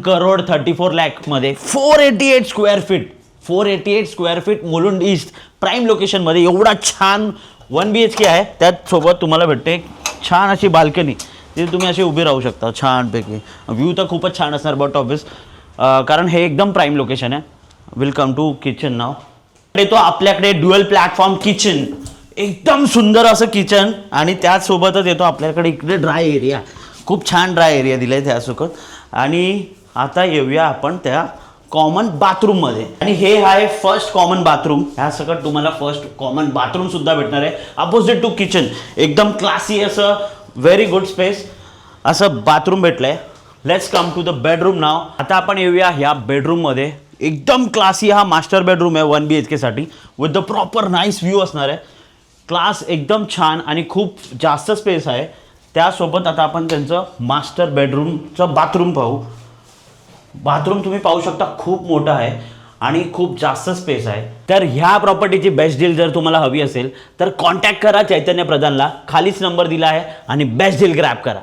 1,34,00,000 मध्ये 488 square feet 488 square feet Mulund east prime लोकेशनमध्ये एवढा छान 1 BHK आहे. त्याचसोबत तुम्हाला भेटते छान अशी बाल्कनी, तिथे तुम्ही असे उभे राहू शकता छानपैकी. व्ह्यू तर खूपच छान असणार बट ऑब्वियस कारण हे एकदम प्राईम लोकेशन आहे. वेलकम टू किचन नाव. येतो आपल्याकडे ड्युअल प्लॅटफॉर्म किचन, एकदम सुंदर असं किचन आणि त्याचसोबतच येतो आपल्याकडे इकडे ड्राय एरिया, खूप छान ड्राय एरिया दिला आहे त्यासोबत. आणि आता येऊया आपण त्या कॉमन बाथरूममध्ये. आणि हे आहे फर्स्ट कॉमन बाथरूम. ह्या सकट तुम्हाला फर्स्ट कॉमन बाथरूम सुद्धा भेटणार आहे अपोजिट टू किचन. एकदम क्लासी असं व्हेरी गुड स्पेस असं बाथरूम भेटलं आहे. Let's come to the bedroom now. आता आपण येऊया ह्या बेडरूममध्ये. एकदम क्लासी हा मास्टर बेडरूम आहे 1 BHK साठी with the proper nice view असणार आहे. क्लास एकदम छान आणि खूप जास्त स्पेस आहे. त्यासोबत आता आपण त्यांचं मास्टर बेडरूमचं बाथरूम पाहू. बाथरूम तुम्ही पाहू शकता खूप मोठं आहे आणि खूप जास्त स्पेस आहे. तर ह्या प्रॉपर्टीची बेस्ट डील जर तुम्हाला हवी असेल तर कॉन्टॅक्ट करा चैतन्य प्रधानला. खालीच नंबर दिला आहे आणि बेस्ट डील ग्रॅब करा.